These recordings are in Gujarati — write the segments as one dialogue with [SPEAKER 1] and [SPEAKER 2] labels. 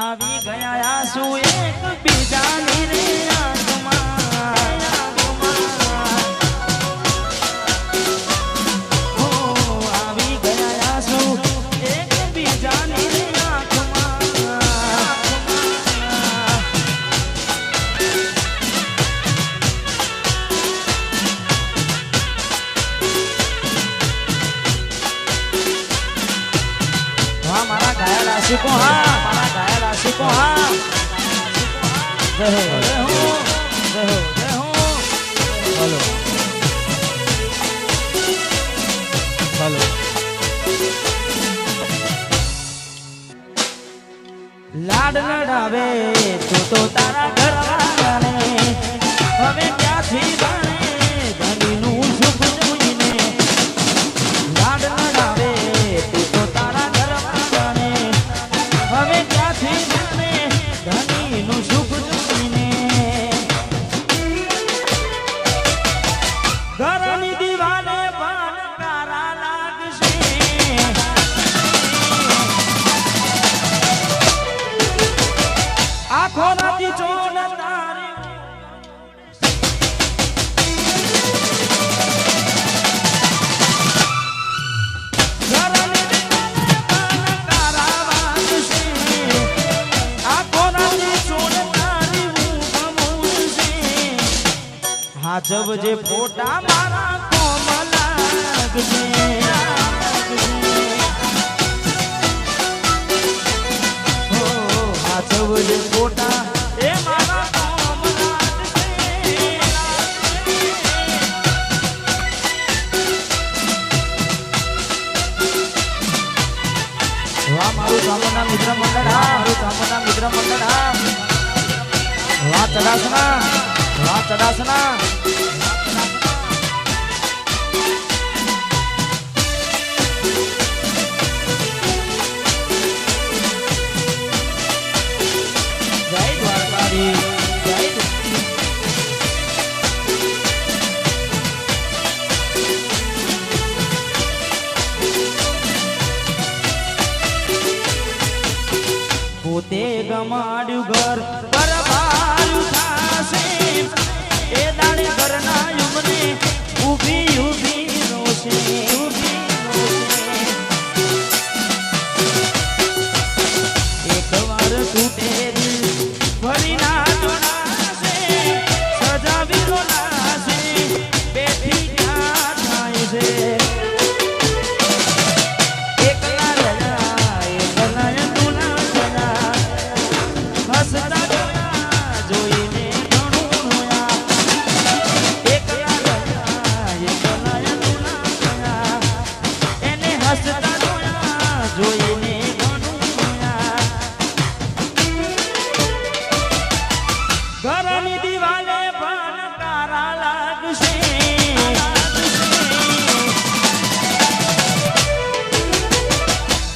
[SPEAKER 1] આવી ગયા આંસુ એક બીજાની રે આંખમાં હો આવી ગયા આંસુ એક બીજાની રે આંખમાં હા મારા ઘાયલ આશિકો હા મારા ઘાયલ આશિકો હા જય હો જય હો જય હો જય હો બોલો બોલો લાડ લડાવે તું તો તારા ઘરવાળાને હવે ક્યાંથી બને ધણીનું સુખ જોઈને લાડ લડાવે તું તો તારા ઘરવાળાને હવે ક્યાંથી બને ધણીનું સુખ જોઈને ઘરની દીવાને પણ કારા લાગશે આખો રાતી ચોન તારી ઘરની દીવાને પણ કારા વાગશે આખો રાતી ચોન તારી ઊંઘ મૂળશે હાજબ જે ફોટા મારા કોમ લાગશે હો હાજબ જે ફોટા એ મારા કોમ લાગશે વાહ મારું ચામુંડા મિત્ર મંડળ હા મારું ચામુંડા મિત્ર મંડળ હા વાહ ચડાસના વાહ ચડાસના જય દ્વારકાધીશ જય પોતે ગમાડ્યું ઘર બરબારું થાશે એ દાડે ઘરના યુમને ઊભી ઊભી રોશે ઊભી રોશે એકવાર તૂટે દિલ ફરી ના જોડાશે સજાવી રોલાશે બેઠી ક્યાં થાય છે એકલા રહ્યા એકલા તુલા સજા હસતા જોયા જોઈને ઘણું રોયા એકલા રહ્યા એકલા તુલા સજા એને હસતા જોયા જોઈને ઘણું રોયા ઘરની દીવાલે પણ કારા લાગશે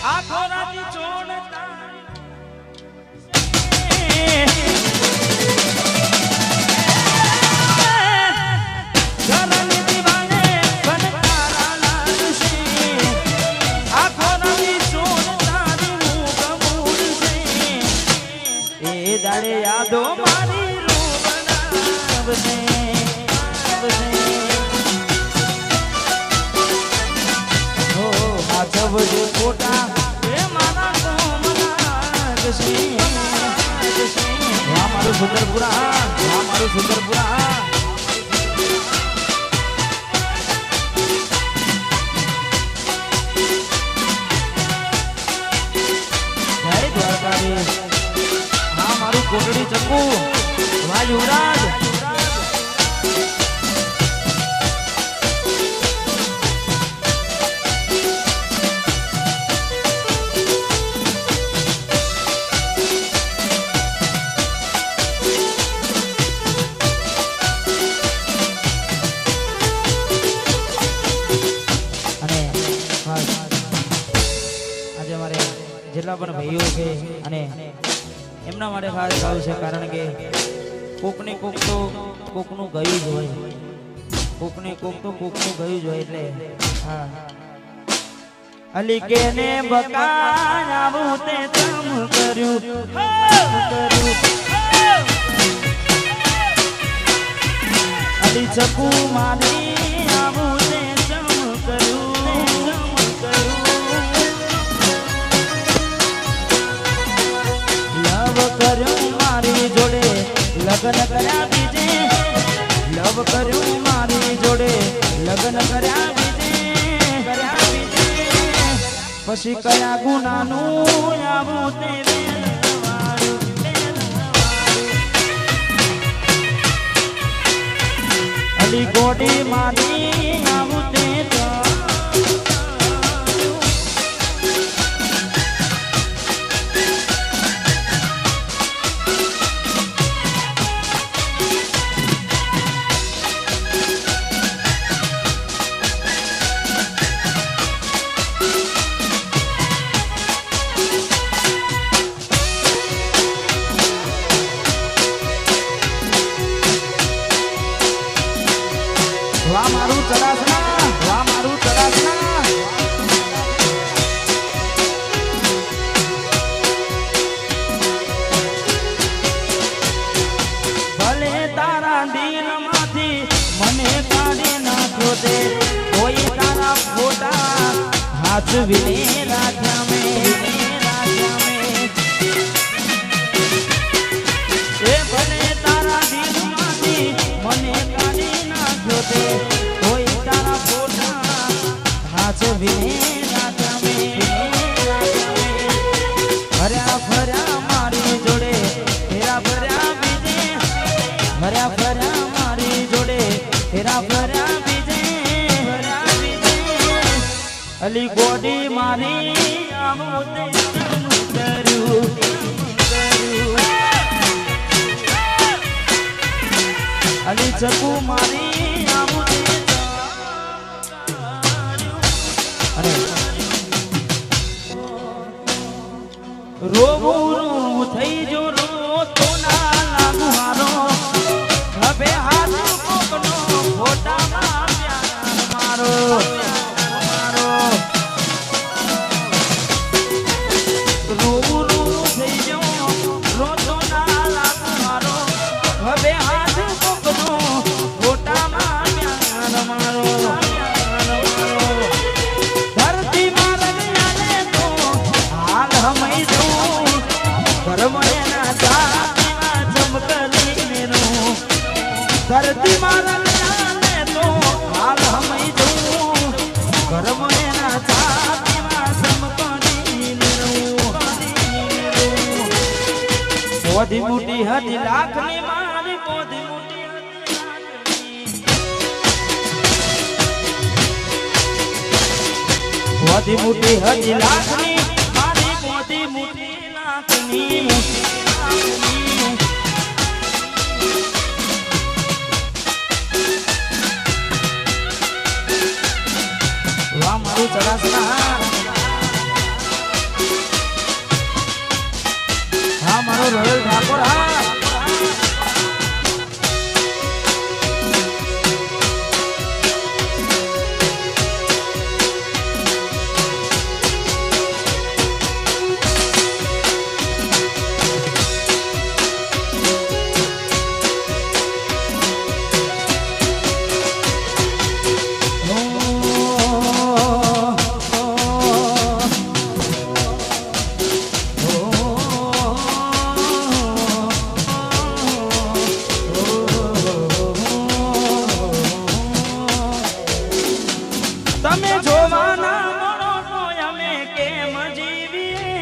[SPEAKER 1] આખો રાતી ચોડ ઘરની દીવાલે પણ કારા લાગશે આખો રાતી ચોડ તારી ઊંઘ મૂળશે એ દાડે યાદો મારી રૂ બનાવશે હો હાજબ જે ફોટા એ મારા કોમ લાગશે વાહ મારું સુંદરપુરા વાહ મારું સુંદરપુરા જય દ્વારકાધીશ હા મારું કોટડી ચક્કુ વાહ યુવરાજ અને ખાસ આજે અમારે જેટલા પણ ભાઈઓ છે અને એમના માટે ખાસ ગાવું છે કારણ કે કોકને કોક તો કોકનું ગયું જ હોય કોકને કોક તો કોકનું ગયું જ હોય એટલે હા અલી કેને બકાયાવું તે તમ કર્યું અલી ચકુ મારી આવું તે તમ કર્યું લવ કર્યું મારી જોડે લગ્ન કર્યા બીજે લવ કર્યું મારી જોડે લગ્ન કર્યા પછી કયા ગુનાનું આવું તે અલી ગોડી મારી આવું તે વાહ મારું ચડાસના વાહ મારું ચડાસના ભલે તારા દિલમાંથી મને કાઢી નાખ્યો તે કોઈ તારા ફોટા હાચવીને રાખ્યા મેં એ ભલે તારા દિલમાંથી મને કાઢી નાખ્યો તે કોઈ તારા ફોટા હાચવીને રાખ્યા મેં હર્યા ફર્યા મારી જોડે ફેરા ફર્યા બીજે હર્યા ફર્યા મારી જોડે ફેરા ફર્યા બીજે અલી ગોડી મારી આવું તે કર્યું અલી ચકુ મારી આવું તે અને રોવું થઈ જો રો તો ના લાગુ હારો હવે હાથ કોકનો ફોટામાં પ્યાર મારો રોવું થઈ જો રો તો ના લાગુ હારો હવે હાથ કોકનો ફોટામાં પ્યાર મારો ધરતી મારને તો હાલ હમઈ દઉં કરમણેના જાતિના ચમકલીને નું ધરતી મારને તો હાલ હમઈ દઉં કરમણેના જાતિના ચમકલીને નું પોધી મોટી હતી લાખની મારી પોધી મોટી પોધી મોટી હતી લાખની મારી પોધી મોટી લાખની વાહ મારું ચડાસના હા મારો રોયલ ઠાકોર હા તમે જોવાના મળો તો અમે કેમ જીવીએ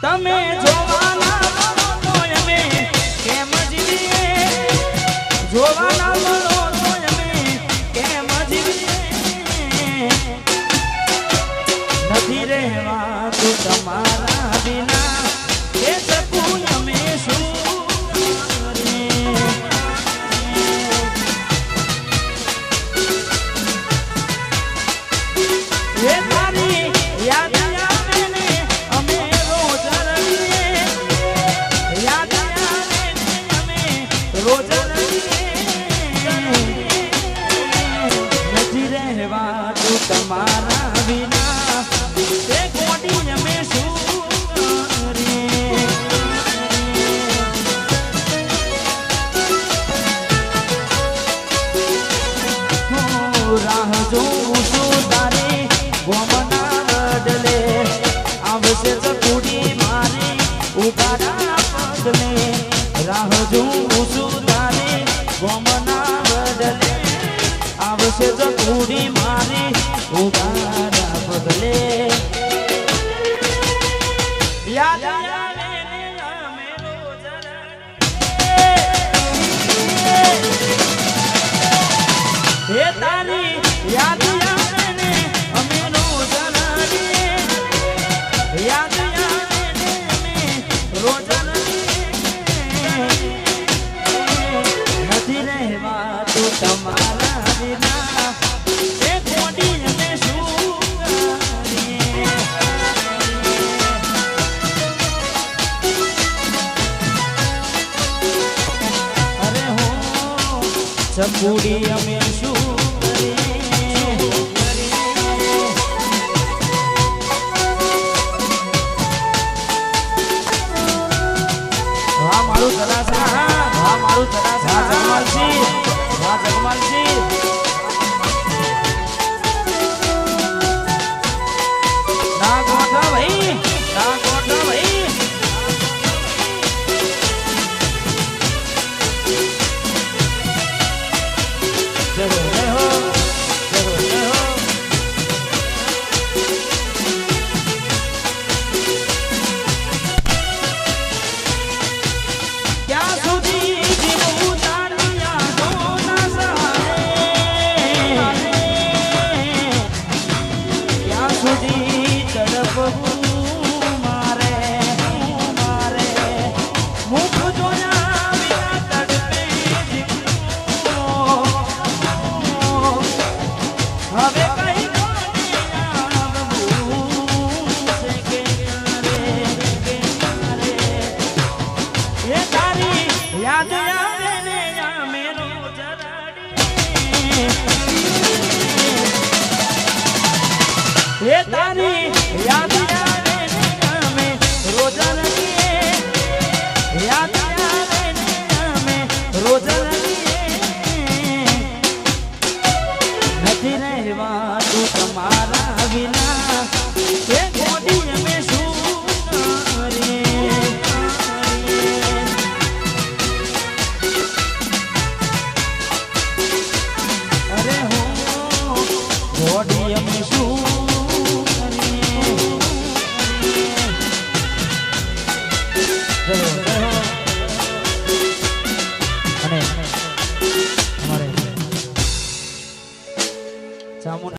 [SPEAKER 1] તમે જોવાના મળો તો અમે કેમ જીવીએ જોવાના મળો તો અમે કેમ જીવીએ નથી રહેવા તો તમારા વિના એ શકું અમે શું ગોડી અમે શું રાહ જોઉં છું તારી ગોમના બદલે આવશે ચકુડી મારી ઉગાડા પગલે રાહ જોઉં છું તારી ગોમના બદલે આવશે ચકુડી મારી ઉગાડા પગલે યાદ આવે ને અમે રોજ હે તારી યાદ આવે ને અમે રોજ યાદ આવે ને અમે રોજ નથી રહેવા તું તમારા વિના એ ગોડી અમે શું કરીએ અરે હો ચકુડી અમે શું મારું જગમાલસિંહ ના ગોઠા ભાઈ યાદ આવે ને અમે રોજ હે તારી યાદ આવે ને અમે રોજ યાદ આવે ને અમે રોજ નથી રહેવા તું તમારા વિના એ ગોડી અમે શું કરીએ અરે હો ગોડી અમે શું અને અમારે